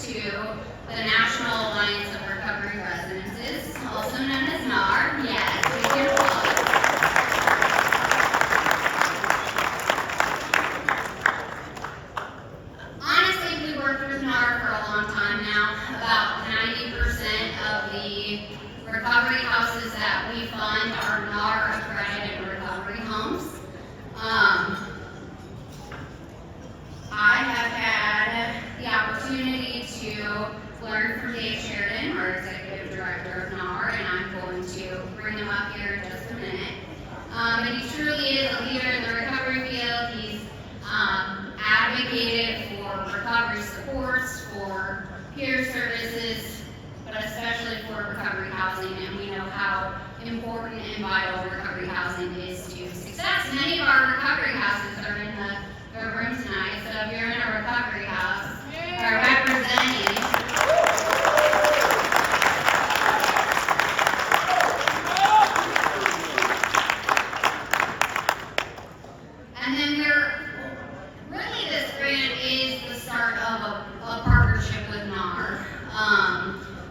to the National Alliance of Recovery Residencies, also known as NARR. Yes, we can applaud. Honestly, we worked with NARR for a long time now. About 90% of the recovery houses that we fund are NARR accredited recovery homes. I have had the opportunity to learn from Dave Sheridan, our Executive Director of NARR, and I'm going to bring him up here in just a minute. And he truly is a leader in the recovery field. He's advocated for recovery supports, for peer services, but especially for recovery housing, and we know how important and vital recovery housing is to success. Many of our recovery houses are in the room tonight, so if you're in a recovery house, or representing, and then really this grant is the start of a partnership with NARR.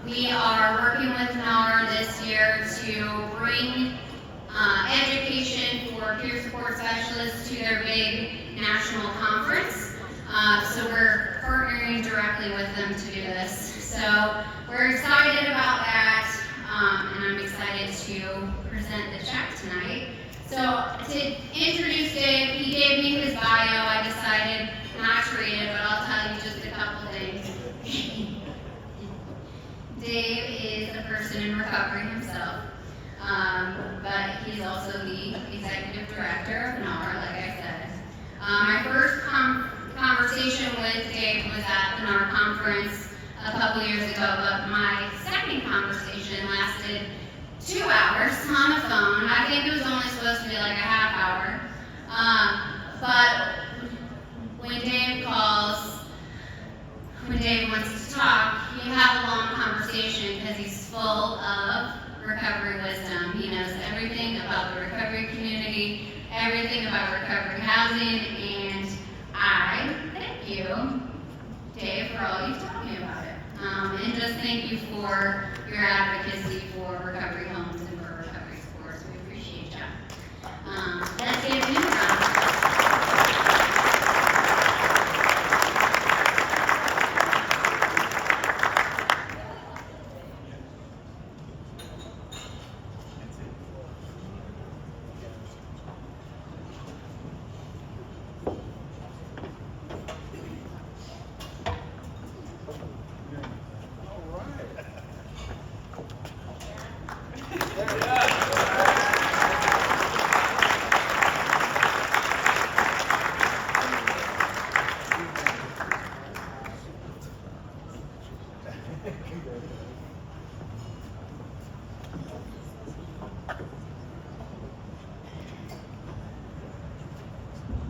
We are working with NARR this year to bring education for peer support specialists to their big national conference. So we're partnering directly with them to do this. So we're excited about that, and I'm excited to present the check tonight. So to introduce Dave, he gave me his bio. I decided not to read it, but I'll tell you just a couple things. Dave is a person in recovery himself, but he's also the Executive Director of NARR, like I said. My first conversation with Dave was at the NARR conference a couple years ago, but my second conversation lasted 2 hours on the phone. I think it was only supposed to be like a half hour. But when Dave calls, when Dave wants to talk, you have a long conversation because he's full of recovery wisdom. He knows everything about the recovery community, everything about recovery housing, and I thank you, Dave, for all you've taught me about it. And just thank you for your advocacy for recovery homes and for recovery supports. We appreciate you. Let's give him a round.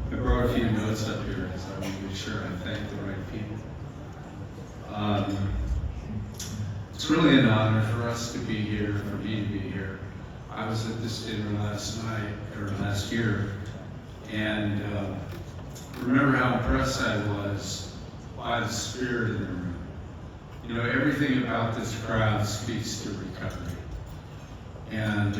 I brought a few notes up here because I want to make sure I thank the right people. It's really an honor for us to be here, for me to be here. I was at this dinner last year, and remember how impressed I was by the spirit in the room. You know, everything about this crowd speaks to recovery. And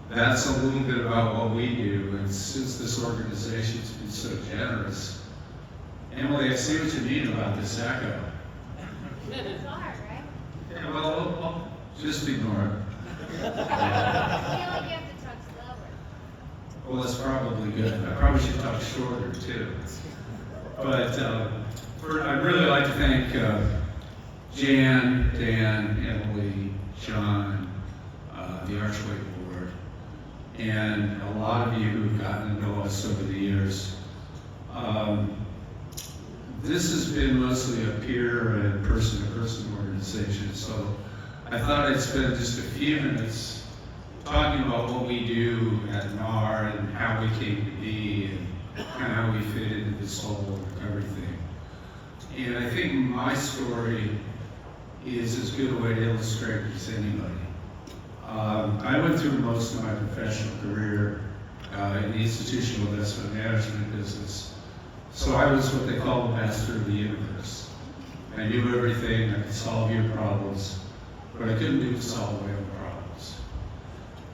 that's a little bit about what we do, and since this organization's been so generous, Emily, I see what you mean about this echo. It's hard, right? Yeah, well, I'll just ignore it. I feel like you have to talk slower. Well, that's probably good. I probably should talk shorter too. But I'd really like to thank Jan, Dan, Emily, John, the Archway Board, and a lot of you who've gotten to know us over the years. This has been mostly a peer and person-to-person organization, so I thought I'd spend just a few minutes talking about what we do at NARR and how we came to be and kind of how we fit into this whole recovery thing. And I think my story is as good a way to illustrate it as anybody. I went through most of my professional career in the institutional investment management business. So I was what they call the master of the universe. I knew everything, I could solve your problems, but I couldn't do solve my own problems.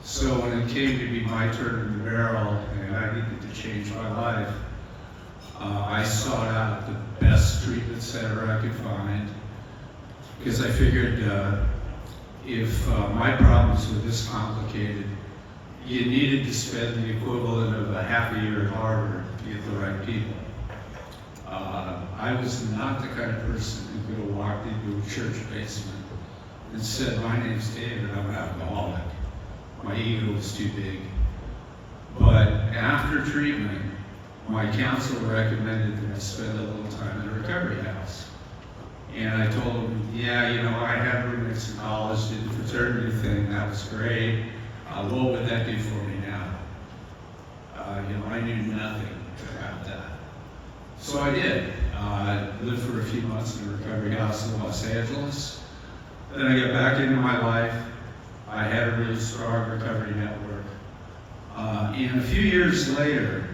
So when it came to be my turn in the barrel and I needed to change my life, I sought out the best treatment center I could find, because I figured if my problems were this complicated, you needed to spend the equivalent of a half a year at Harvard to get the right people. I was not the kind of person who could have walked into a church basement and said, "My name's David, I'm an alcoholic." My ego was too big. But after treatment, my counselor recommended that I spend a little time in a recovery house. And I told him, yeah, you know, I had roommates in college, did the fraternity thing, that was great. What would that do for me now? You know, I knew nothing about that. So I did. I lived for a few months in a recovery house in Los Angeles. Then I got back into my life. I had a really strong recovery network. And a few years later,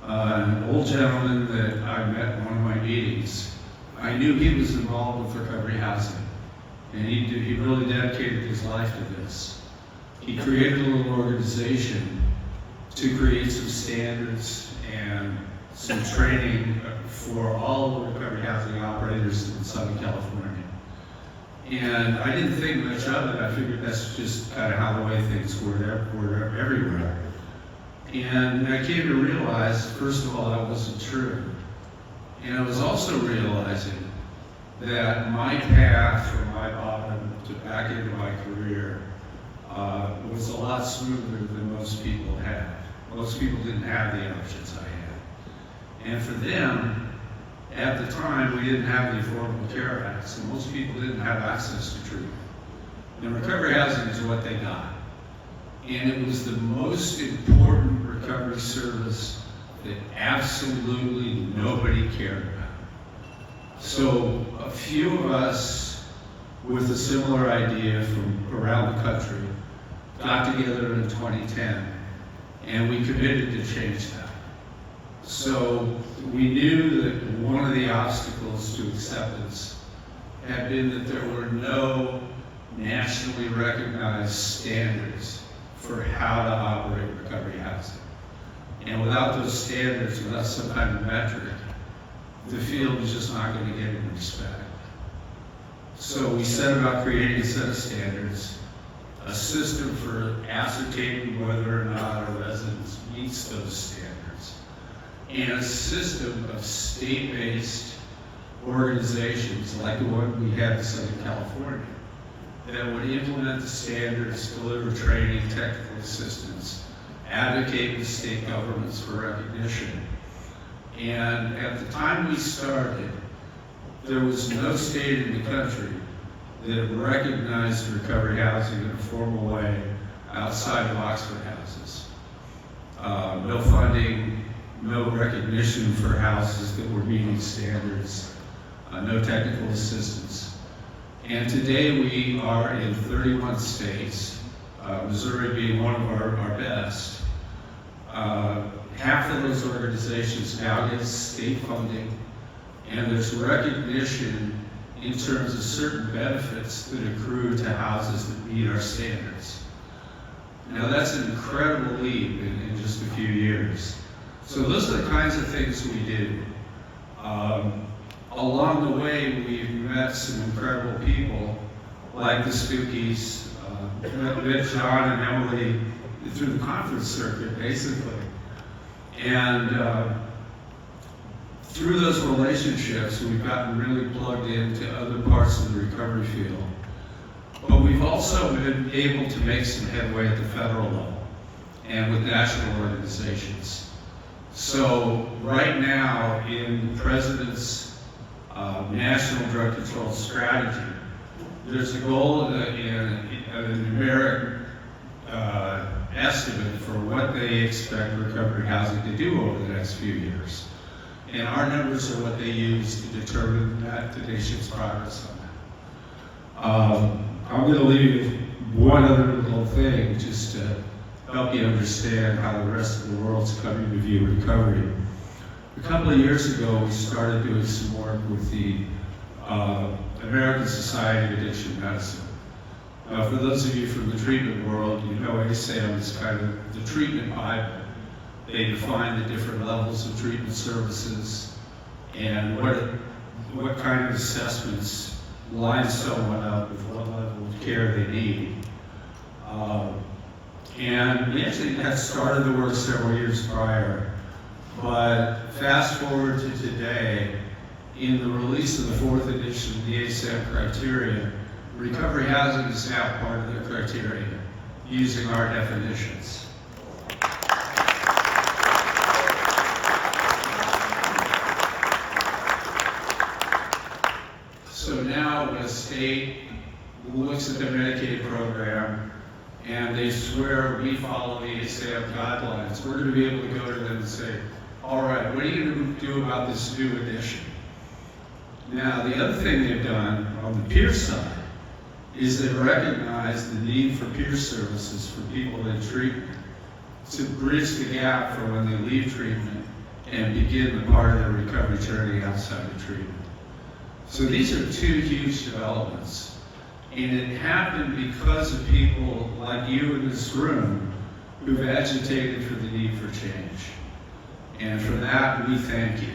an old gentleman that I met in one of my meetings, I knew he was involved with recovery housing. And he really dedicated his life to this. He created a little organization to create some standards and some training for all the recovery housing operators in Southern California. And I didn't think much of it. I figured that's just kind of how the way things were everywhere. And I came to realize, first of all, that wasn't true. And I was also realizing that my path from my bottom to back into my career was a lot smoother than most people had. Most people didn't have the options I had. And for them, at the time, we didn't have the Affordable Care Act, so most people didn't have access to treatment. And recovery housing is what they got. And it was the most important recovery service that absolutely nobody cared about. So a few of us with a similar idea from around the country got together in 2010, and we committed to change that. So we knew that one of the obstacles to acceptance had been that there were no nationally recognized standards for how to operate recovery housing. And without those standards, without some kind of metric, the field is just not going to get any respect. So we set about creating a set of standards, a system for ascertaining whether or not a resident meets those standards, and a system of state-based organizations like the one we had in Southern California that would implement the standards, deliver training, technical assistance, advocate with state governments for recognition. And at the time we started, there was no state in the country that recognized recovery housing in a formal way outside of Oxford houses. No funding, no recognition for houses that were meeting standards, no technical assistance. And today we are in 31 states, Missouri being one of our best. Half of those organizations now get state funding, and there's recognition in terms of certain benefits that accrue to houses that meet our standards. Now that's an incredible leap in just a few years. So those are the kinds of things we do. Along the way, we've met some incredible people like the Spookies, met John and Emily through the conference circuit, basically. And through those relationships, we've gotten really plugged into other parts of the recovery field. But we've also been able to make some headway at the federal level and with national organizations. So right now, in the President's National Drug Control Strategy, there's a goal in an numeric estimate for what they expect recovery housing to do over the next few years. And our numbers are what they use to determine the nation's progress on that. I'm going to leave you with one other little thing just to help you understand how the rest of the world's coming to view recovery. A couple of years ago, we started doing some work with the American Society of Addiction Medicine. For those of you from the treatment world, you know ASAM is kind of the treatment Bible. They define the different levels of treatment services and what kind of assessments line someone up with what level of care they need. And we actually had started the work several years prior, but fast forward to today, in the release of the 4th edition of the ASAM criteria, recovery housing is now part of their criteria, using our definitions. So now when a state looks at their Medicaid program and they swear we follow the ASAM guidelines, we're going to be able to go to them and say, all right, what are you going to do about this new addition? Now, the other thing they've done on the peer side is they recognize the need for peer services for people in treatment to bridge the gap for when they leave treatment and begin the part of their recovery journey outside of treatment. So these are two huge developments. And it happened because of people like you in this room who've agitated for the need for change. And for that, we thank you.